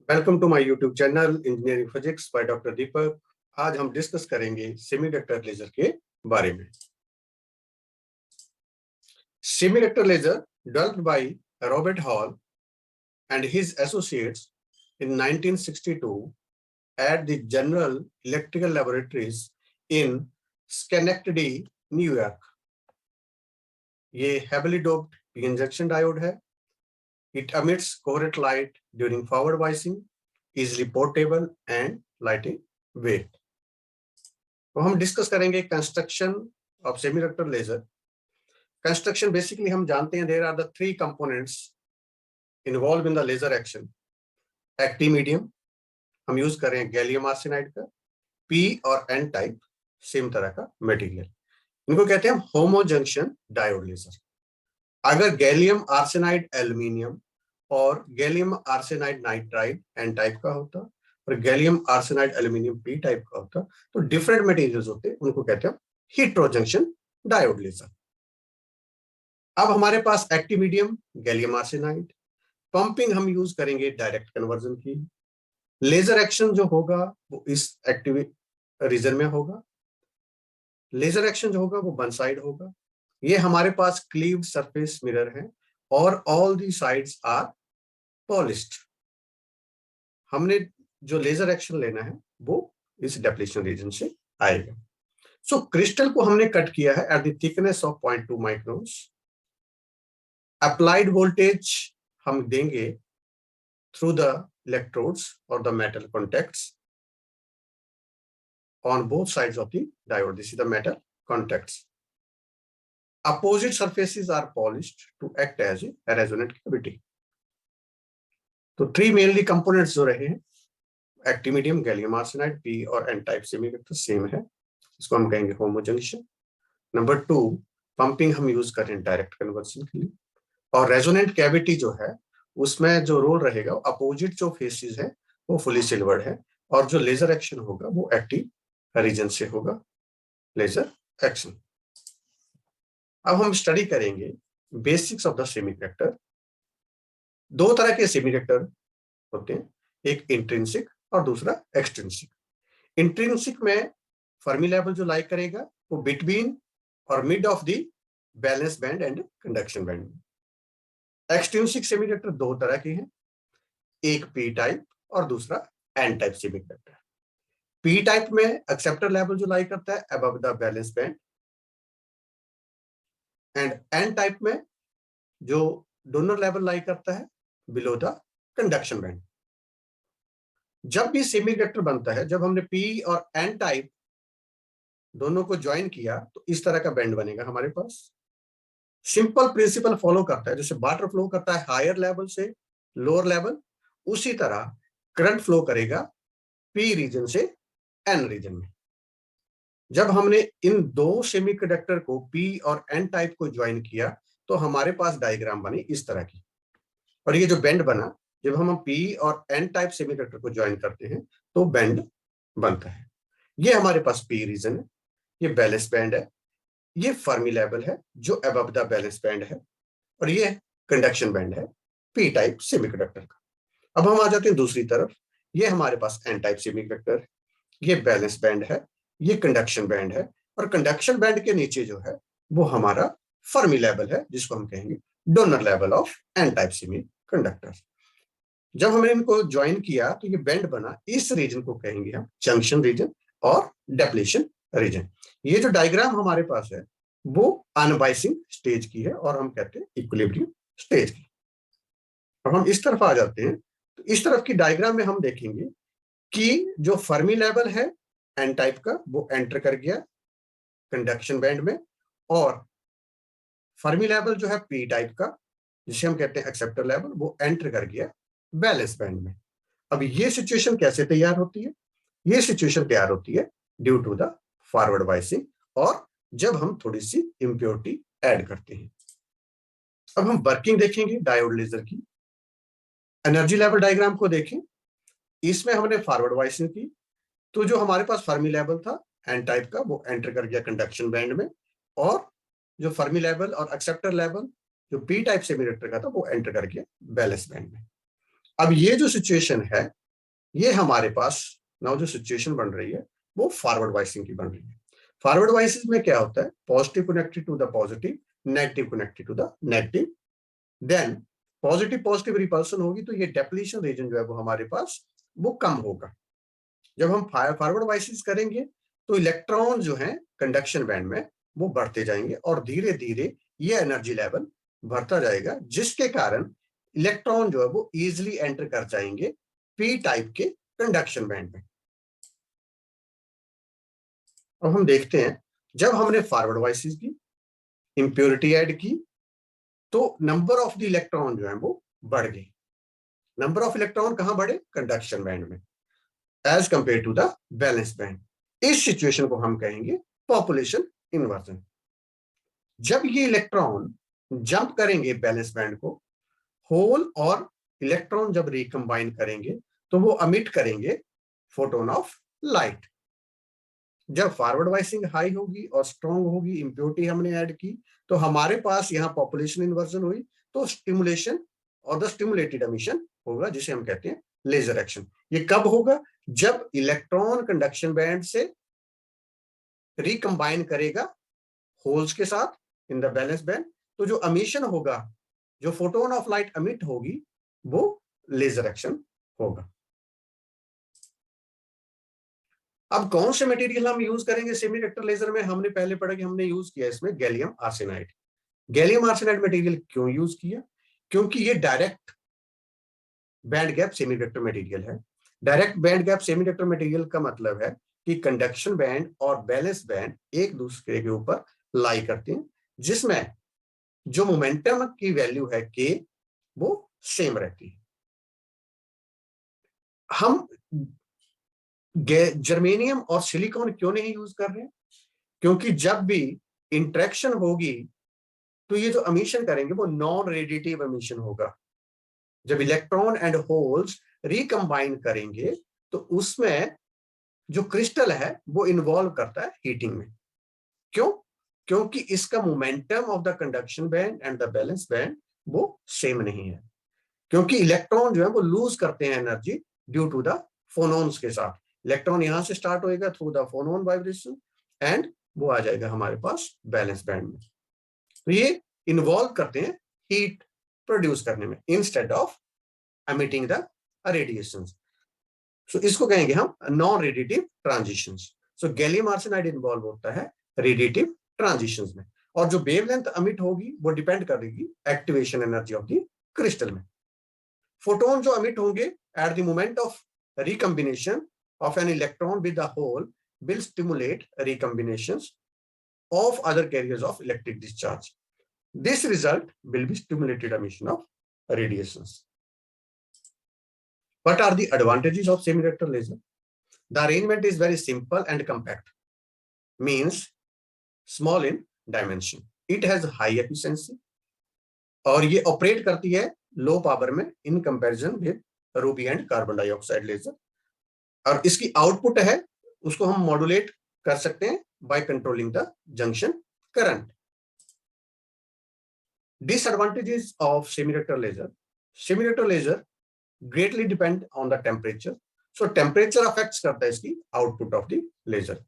Welcome to my YouTube channel engineering physics by doctor Deepak. आज हम discuss करेंगे semiconductor laser के बारे में। Semiconductor laser developed by Robert Hall and his associates in 1962 at the General Electrical Laboratories in Schenectady, New York। ये heavily doped p-n junction diode है। It emits coherent light during forward biasing, easily portable and light in weight। तो हम discuss करेंगे construction of semiconductor laser. Construction basically हम जानते हैं there are the three components involve in the laser action. Active medium हम use कर रहे हैं गैलियम आर्सेनाइड का, पी और एन टाइप सेम तरह का मटेरियल, इनको कहते हैं होमो जंक्शन डायोड लेजर। अगर गैलियम आर्सेनाइड एल्यूमिनियम और gallium arsenide nitride N type का होता और gallium arsenide aluminium P type का होता तो डिफरेंट मटेरियल्स होते, उनको कहते हैं हेटेरो जंक्शन डायोड लेजर। अब हमारे पास active medium gallium arsenide, pumping हम यूज करेंगे डायरेक्ट कन्वर्जन की। लेजर एक्शन जो होगा वो इस एक्टिव रीजन में होगा। लेजर एक्शन जो होगा वो वन साइड होगा। ये हमारे पास क्लीव्ड सरफेस मिरर है और all the sides are polished. हमने जो लेजर एक्शन लेना है वो इस डेप्लीशन रीजन से आएगा। सो क्रिस्टल को हमने कट किया है at the thickness of 0.2 microns. Applied voltage हम देंगे थ्रू द इलेक्ट्रोड्स और the metal contacts on both sides of the diode. This is the metal contacts. Opposite surfaces are polished to act as a resonant cavity. तो three mainly components जो रहे हैं, active medium gallium arsenide, P और N type semiconductor same है, इसको हम कहेंगे होमो junction. Number 2, pumping हम यूज करें डायरेक्ट कन्वर्जन के लिए। और रेजोनेंट कैविटी जो है उसमें जो रोल रहेगा, अपोजिट जो फेसेस है वो फुली सिल्वर्ड है और जो लेजर एक्शन होगा वो एक्टिव रीजन से होगा लेजर एक्शन। अब हम स्टडी करेंगे बेसिक्स ऑफ द सेमीकंडक्टर। दो तरह के सेमीकंडक्टर होते हैं, एक इंट्रिंसिक और दूसरा एक्सट्रिंसिक। इंट्रिंसिक में फर्मी लेवल जो लाई करेगा वो बिटवीन और mid of the balance band and conduction band. Extrinsic semiconductor दो तरह के हैं, एक पी टाइप और दूसरा N type semiconductor. P type में एक्सेप्टर लेवल जो लाई करता है above the balance band and N type में जो डोनर लेवल लाई करता है बिलो द कंडक्शन बैंड। जब भी सेमीकंडक्टर बनता है, जब हमने पी और एन टाइप दोनों को ज्वाइन किया तो इस तरह का बैंड बनेगा हमारे पास। सिंपल प्रिंसिपल फॉलो करता है, जैसे वाटर फ्लो करता है हायर लेवल से लोअर लेवल, उसी तरह करंट फ्लो करेगा पी रीजन से एन रीजन में। जब हमने इन दो सेमीकंडक्टर को पी और एन टाइप को ज्वाइन किया तो हमारे पास डायग्राम बनी इस तरह की, और ये जो बैंड बना जब हम पी और एन टाइप सेमीकंडक्टर को ज्वाइन करते हैं तो बैंड बनता है। ये हमारे पास पी रीजन है, ये बैलेंस बैंड है, ये फर्मी लेवल है जो अबव द बैलेंस बैंड है, और ये कंडक्शन बैंड है पी टाइप सेमीकंडक्टर का। अब हम आ जाते हैं दूसरी तरफ, ये हमारे पास एन टाइप सेमीकंडक्टर, ये बैलेंस बैंड है, ये कंडक्शन बैंड है, और कंडक्शन बैंड के नीचे जो है वो हमारा फर्मी लेवल है जिसको हम कहेंगे donor level of N type semiconductor. जब हमने इनको ज्वाइन किया तो ये बैंड बना, इस रीजन को कहेंगे हम जंक्शन रीजन और डेप्लीशन रीजन। ये जो डायग्राम हमारे पास है वो अनबाइसिंग स्टेज की है और हम कहते हैं इक्विलिब्रियम स्टेज की। अब हम इस तरफ आ जाते हैं तो इस तरफ की डायग्राम में हम देखेंगे कि जो फर्मी लेवल है एन टाइप का वो एंटर कर गया कंडक्शन बैंड में, और फर्मी लेवल जो है पी टाइप का जिसे हम कहते हैं एक्सेप्टर लेवल वो एंटर कर गया बैलेंस बैंड में। अब ये सिचुएशन कैसे तैयार होती है? ये सिचुएशन तैयार होती है due to the forward biasing और जब हम थोड़ी सी इम्प्योरिटी ऐड करते हैं। अब हम वर्किंग देखेंगे डायोड लेजर की। एनर्जी लेवल डायग्राम को देखें, इसमें हमने फॉरवर्ड बाइसिंग की तो जो हमारे पास फर्मी लेवल था एन टाइप का वो एंटर कर गया कंडक्शन बैंड में, और जो फर्मी लेवल और एक्सेप्टर लेवल जो पी टाइप सेमीकंडक्टर का था वो एंटर कर गया बैलेंस बैंड में। अब ये जो सिचुएशन है ये हमारे पास नाउ जो सिचुएशन बन रही है वो फॉरवर्ड वाइसिंग की बन रही है। फॉरवर्ड वाइसिंग में क्या होता है, positive connected to the positive, negative connected to the negative, then positive positive repulsion होगी तो ये डेप्लीशन रीजन जो है वो हमारे पास वो कम होगा। जब हम फॉरवर्ड वाइसिस करेंगे तो इलेक्ट्रॉन जो है कंडक्शन बैंड में वो बढ़ते जाएंगे और धीरे धीरे ये एनर्जी लेवल बढ़ता जाएगा, जिसके कारण इलेक्ट्रॉन जो है वो इजिली एंटर कर जाएंगे पी टाइप के कंडक्शन बैंड में। अब हम देखते हैं जब हमने फॉरवर्ड वाइसिस की, इंप्योरिटी ऐड की, तो नंबर ऑफ द इलेक्ट्रॉन जो है वो बढ़ गए। नंबर ऑफ इलेक्ट्रॉन कहां बढ़े, कंडक्शन बैंड में, as compare to the balance band. इस सिचुएशन को हम कहेंगे पॉपुलेशन इन्वर्जन। जब ये इलेक्ट्रॉन जंप करेंगे बैलेंस बैंड को, होल और इलेक्ट्रॉन जब रिकंबाइन करेंगे तो वो अमिट करेंगे फोटोन ऑफ लाइट। जब फॉरवर्ड वाइसिंग हाई होगी और स्ट्रॉन्ग होगी, इंप्योरिटी हमने ऐड की, तो हमारे पास यहाँ पॉपुलेशन इन्वर्जन हुई, तो स्टिमुलेशन और द स्टिमुलेटेड एमिशन होगा, जिसे हम कहते हैं लेजर एक्शन। ये कब होगा, जब इलेक्ट्रॉन कंडक्शन बैंड से रिकंबाइन करेगा होल्स के साथ इन द बैलेंस बैंड, तो जो एमिशन होगा, जो फोटोन ऑफ लाइट अमिट होगी, वो लेजर एक्शन होगा। अब कौन से मटेरियल हम यूज करेंगे सेमीकंडक्टर लेजर में, हमने पहले पढ़ा कि हमने यूज किया इसमें gallium arsenide. Gallium arsenide material क्यों यूज किया, क्योंकि ये direct band gap semiconductor material है। Direct band gap semiconductor material का मतलब है कि कंडक्शन बैंड और बैलेंस बैंड एक दूसरे के ऊपर लाई करते हैं, जिसमें जो मोमेंटम की वैल्यू है के वो सेम रहती है। हम जर्मेनियम और सिलिकॉन क्यों नहीं यूज कर रहे हैं, क्योंकि जब भी इंट्रैक्शन होगी तो ये जो एमिशन करेंगे वो नॉन रेडिएटिव एमिशन होगा। जब इलेक्ट्रॉन एंड होल्स रिकंबाइन करेंगे तो उसमें जो क्रिस्टल है वो इन्वॉल्व करता है हीटिंग में। क्यों, क्योंकि इसका momentum of the conduction band and the balance band वो सेम नहीं है, क्योंकि इलेक्ट्रॉन जो है वो लूज करते हैं एनर्जी ड्यू टू द फोनोन्स के साथ। इलेक्ट्रॉन यहां से स्टार्ट होएगा through the phonon vibration and वो आ जाएगा हमारे पास बैलेंस बैंड में। तो ये इन्वॉल्व करते हैं हीट प्रोड्यूस करने में instead of emitting the radiations. So इसको कहेंगे हम non radiative transitions. So gallium arsenide involve होता है रेडिएटिव ट्रांजिशंस में, और जो वेवलेंथ एमिट होगी वो डिपेंड करेगी activation energy of the crystal में। फोटोन जो एमिट होंगे at the moment of recombination of an electron with the hole will stimulate recombinations of other carriers of electric discharge. This result will be stimulated emission of radiations. What are the advantages of semiconductor laser? The arrangement is very simple and compact, means small in dimension. It has high efficiency और ये operate करती है low power में in comparison with ruby and carbon dioxide laser. और इसकी output है उसको हम मॉड्यूलेट कर सकते हैं by controlling the junction current. Disadvantages of semiconductor laser, semiconductor laser greatly depend on the temperature. So temperature affects करता है इसकी आउटपुट ऑफ द लेजर।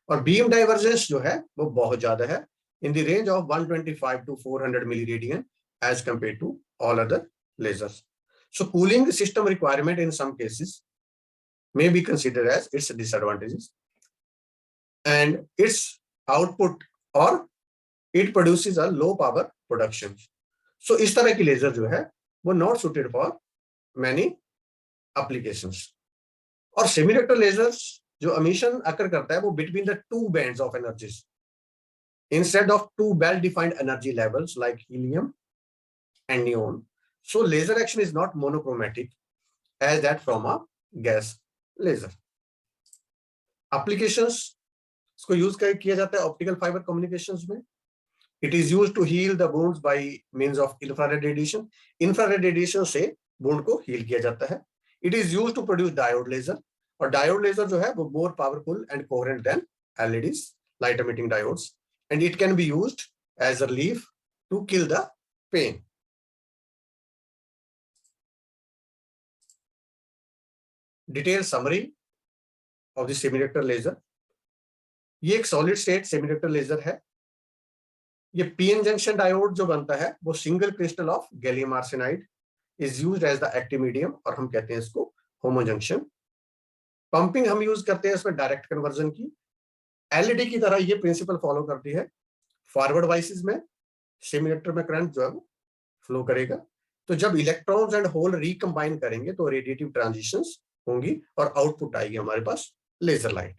और बीम डाइवर्जेंस जो है वो बहुत ज्यादा है, in the range of 125 to 400 milli radian as compare to all other lasers. So cooling system requirement in some cases may be considered as its disadvantages, and its output or it produces a low power production. So इस तरह की laser जो है वो not suited for many applications. और semiconductor ledgers जो emission अकर करता है वो between the two bands of energies instead of two well defined energy levels like helium and neon. So laser action is not monochromatic as that from a gas laser. Applications इसको use किया जाता है optical fibre communications में। It is used to heal the wounds by means of infrared radiation. Infrared radiation से wound को heal किया जाता है। It is used to produce diode laser, और डायोड लेजर जो है वो more powerful and coherent than LEDs, light emitting diodes, and it can be used as a relief to kill the pen. Detail summary of the semiconductor laser. ये एक solid state semiconductor laser है। ये PN junction diode जो बनता है वो single crystal of gallium arsenide is used as the active medium, और हम कहते हैं इसको होमो जंक्शन। पंपिंग हम यूज करते हैं इसमें डायरेक्ट कन्वर्जन की। एलईडी की तरह ये प्रिंसिपल फॉलो करती है। फॉरवर्ड वाइसेस में सेमीकंडक्टर में करंट जो है वो फ्लो करेगा। तो जब इलेक्ट्रॉन्स एंड होल रिकंबाइन करेंगे तो रेडिएटिव ट्रांजिशंस होंगी और आउटपुट आएगी हमारे पास लेजर लाइट।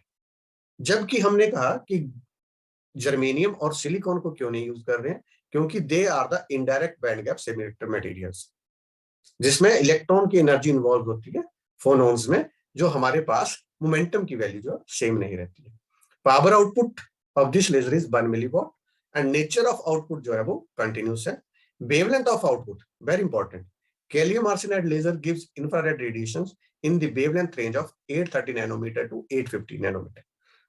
जबकि हमने कहा कि जर्मेनियम और सिलिकॉन को क्यों नहीं यूज कर रहे हैं, क्योंकि they are the indirect band gap semiconductor materials, जिसमें इलेक्ट्रॉन की एनर्जी इन्वॉल्व होती है फोनॉन्स में, जो हमारे पास मोमेंटम की वैल्यू जो सेम नहीं रहती है। Power output of this laser is 1 milliwatt and nature of output जो है वो कंटिन्यूस है। Wavelength of output very important. Gallium arsenide laser gives infrared radiations in the wavelength range of 830 nanometer to 850 nanometre.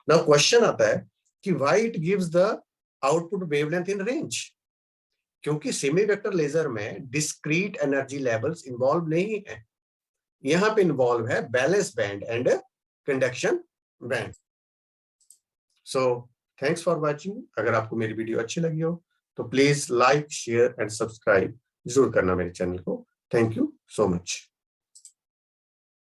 Now question आता है कि why it gives the output wavelength in range, क्योंकि semiconductor laser में discrete energy levels involve नहीं है। यहां पे involve है balance band and conduction band. So thanks for watching. अगर आपको मेरी वीडियो अच्छी लगी हो तो please like, share and subscribe जरूर करना मेरे चैनल को। Thank you so much.